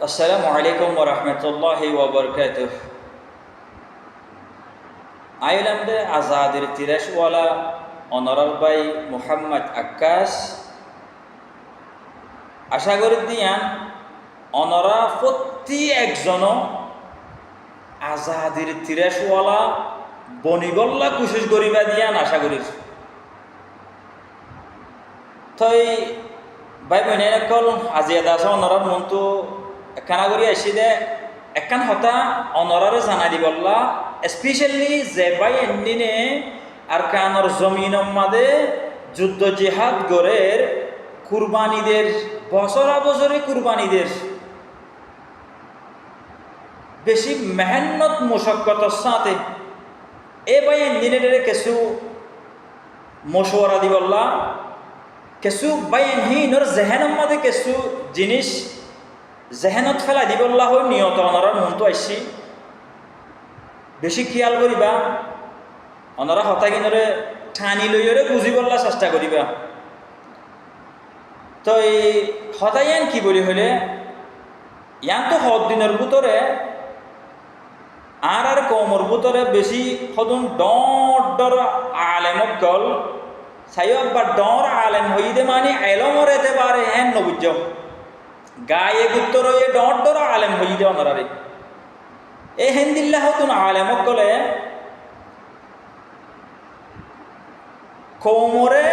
আসসালামু আলাইকুম ওয়া রাহমাতুল্লাহি ওয়া বারাকাতুহু। আইলামদে আজাদের তিরাশওয়ালা অনরাল ভাই মুহাম্মদ আক্কাস আশা করি দিয়ান অনরা প্রতি একজন আজাদের তিরাশওয়ালা বনিবল্লা কোশিশ করিবা দিয়ান আশা করি। তই ভাই বোনেরা কল আজিয়া দাস অনরার মনটো একখানা করি আসি দে একখান হতা অনরারে জানাই দিবল্লা স্পেশালি যে ভাই এন্দিনে আর কানর জমিনের মাঝে যুদ্ধ জিহাদ গড়ের কুরবানিদের বছরা বছরে কুরবানিদের বেশি মেহনত মুশক্কতর সাথে এ ভাই এন্দিনের কিছু মশওয়ারা দিবল্লা কিছু বাইনহীনর জেহেনের মাঝে কিছু জিনিস জেহেনত ফেলা দিবল্লা হয় নিয়ত অনরার মনটো আসছি বেশি খেয়াল করিবা অনরা হতাগিনরে ঠানি লইরে বুঝিবল্লা চেষ্টা করিবা। তো এই হতাইয়ান কি বলি হলে ইয়ান তো হদ দিনের ভিতরে আর কমর ভিতরে বেশি সদন ডর আলেমক গল সাইব বা ডর আলেম হইদে মানে এলমর এতে পারে হ্যান নবুজ গায়ে গুত্তর হয়ে ডর আলেম হইদে অনরারে এ হেন্দিল্লা হতুন আলেমক গলে কৌমরে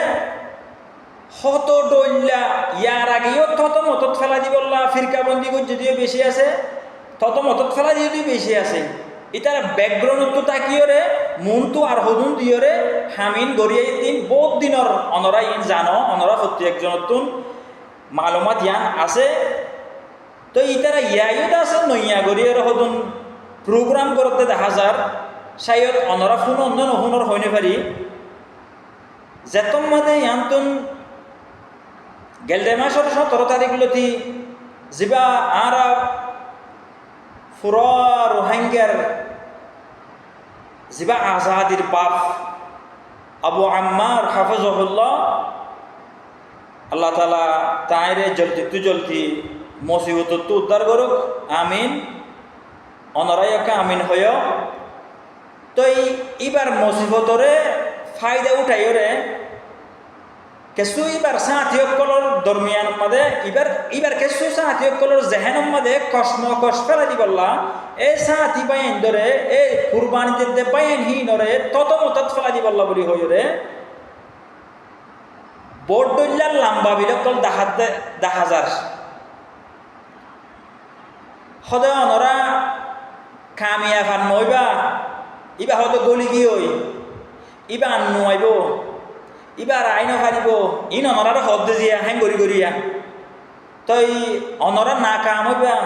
হত ডল্লা ইয়ার আগেও তত মতত ফেলা দিবল্লা ফিরকাবন্দি যদিও বেশি আছে তত মতত ফেলা যদি বেশি আছে ইতার ব্যাকগ্রাউন্ড তো তাকিয়রে মনটো আর হদুন দিয়রে হামিন গড়িয়াই দিন বহুত দিনর অনরা ইন জানো অনরা প্রতি একজনতুন মালুমাত ইয়ান আছে। তো ইতারা ইয়াইত আছে নইয়া গড়িয়ার হদুন প্রোগ্রাম করতে দেখা যার সাইয়দ অনরা ফোন অন্য নহুনর হইনে পারি যেতম মাঝে ইয়ান্তুন গেলদে মাসের 17 তারিখলতি যা আর ফুরা রোহিঙ্গার যা আজাদির বাপ আবু আম্মার হাফিজহুল্লাহ আল্লাহ তাআলা তাইরে জলদি মুসিবত তো উদ্ধার করুক আমিন অনরায়কা আমিন হয়। তো এইবার মুসিবতরে ফায়দা উঠাইরে কিছু এবার সাথীসকলের দরমিয়ান মাঝে এবার কিছু সাথীসকলের জেহেনের মাঝে কসমকস ফেলা দিবল্লা এই সাথী বাইন ধরে এই কুরবানিতে বাইন হিনরে তত মতত ফেলা দিবল্লা বলি হইরে বোর্ড দল্লার লাম্বা বিলকল দেখা যার সদয় অনরা কামিয়া ফান নইবা ইবা হয়তো গলি কি হই ইবা আন্নু আইব ইবার আইন হারিব ইন অনরার হদ্দে জিয়া হ্যাং গড়িয়া তই অনরা না কাম হইবা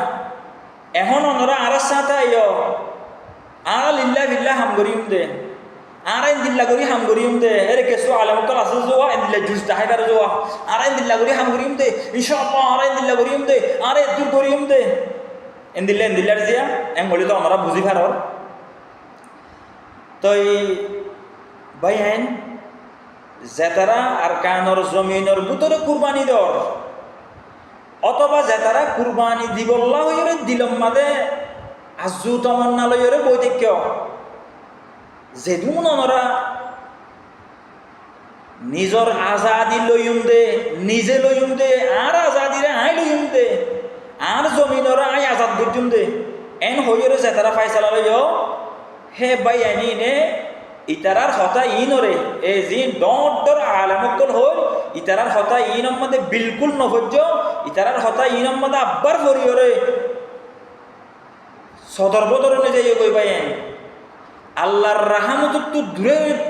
এখন অনরা আর সাথে আইয় আর লিল্লা ভিল্লা হাম গরিম দে আর আইন দিল্লা গরি হাম গরিম দে এরে কেসু আলেমকল আছে যোয়া এন দিল্লা জুস দাহাইবার যোয়া আর আইন দিল্লা গরি হাম গরিম দে ইনশাআল্লাহ আর আইন দিল্লা গরিম দে আর দূর গরিম দে এন দিল্লার জিয়া এম বলি তো অনরা বুঝি ফারর। তই ভাই আইন জেতারা আর কানর জমিনের ভিতরে কুরবানি দর অথবা জেতারা কুরবানি দিবল্লা হইরে দিলম মাদে আজু তমন্না লইরে বৈদিক্য যেদুন অনরা নিজর আজাদি লইম দে নিজে লইম দে আর আজাদিরে আই লইম দে আর জমিনরা আই আজাদ গজুম দে এন হইরে জেতারা ফাইসালা লইয় হে ভাই আইনি নে ইতারার হতা ইনরে এই যে ডর আলেমকল হল ইতারার হতা ইনম মধ্যে বিলকুল নহজ্য ইতারার হতা ইনম মধ্যে আব্বার ফরিয়রে সদর বদর অনুযায়ী কই পাইন আল্লাহর রাহমত তো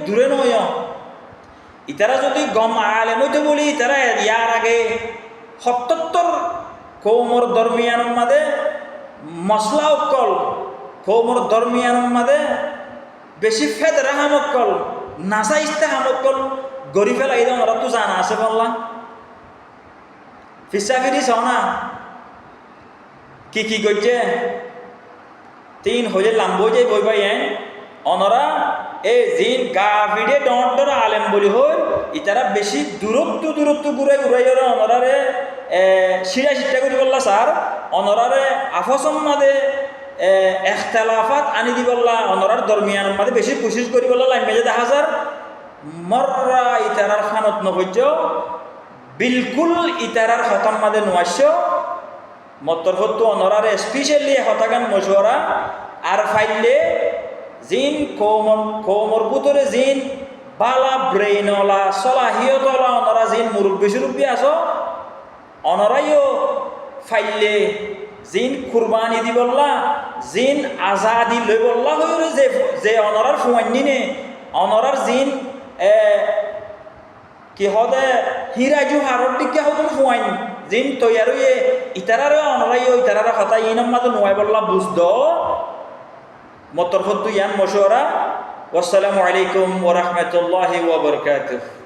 দূরে নয় ইতারা যদি গম আলেম হইতে বলি ইতারা ইয়ার আগে 77 কৌমর দরমিয়ান মাঝে মশলা অকল কৌমর দরমিয়ান মাঝে বেশি ফেদ রাহামকল নাসা ইস্তে হামকল গরি ফেলাই দেন ওরা তো জানা আছে বললা ফিসা ফিরি না কি করছে 3 হয়ে লাম্বো যে বই ভাই অনরা এই জিন গাভিডে ডর আলেম বলি হই ইতারা বেশি দূরত্ব ঘুরাই অনরারে সিটা করে বললা স্যার অনরারে আফসম মাদে এখতালাফাত আনি দিবল্লা অনরার দরমিয়ান মাদে বেশি কোশিশ করি বললা লাইমে যে দেখা যার মররা ইতারার খানত নবজ্য বিলকুল ইতারার হতাম মাদে নোয়াস্য মত্তর হতো অনরারে স্পেশালি হতাগান মশওয়ারা আর ফাইলে জিন কৌমর ভিতরে জিন বালা ব্রেইনওয়ালা সলাহিয়তওয়ালা অনরা জিন মুরব্বী সুরব্বী আছো অনরাইও ফাইলে জিন কুরবানি দি বললা জিন আজাদি লই বললা হইরে যে অনরার ফুয়ান্নিনে অনরার জিন কি হদে হিরাজু হারর দিকে হদুন ফুয়াইন জিন তৈয়ারইয়ে ইতারারে অনরাইও ইতারারে কথা ইনম মাদু নোয়াই বললা বুঝদ মতরফত ইয়ান মশওয়ারা ওয়াসসালামু আলাইকুম ওয়া রাহমাতুল্লাহি ওয়া বারাকাতুহু।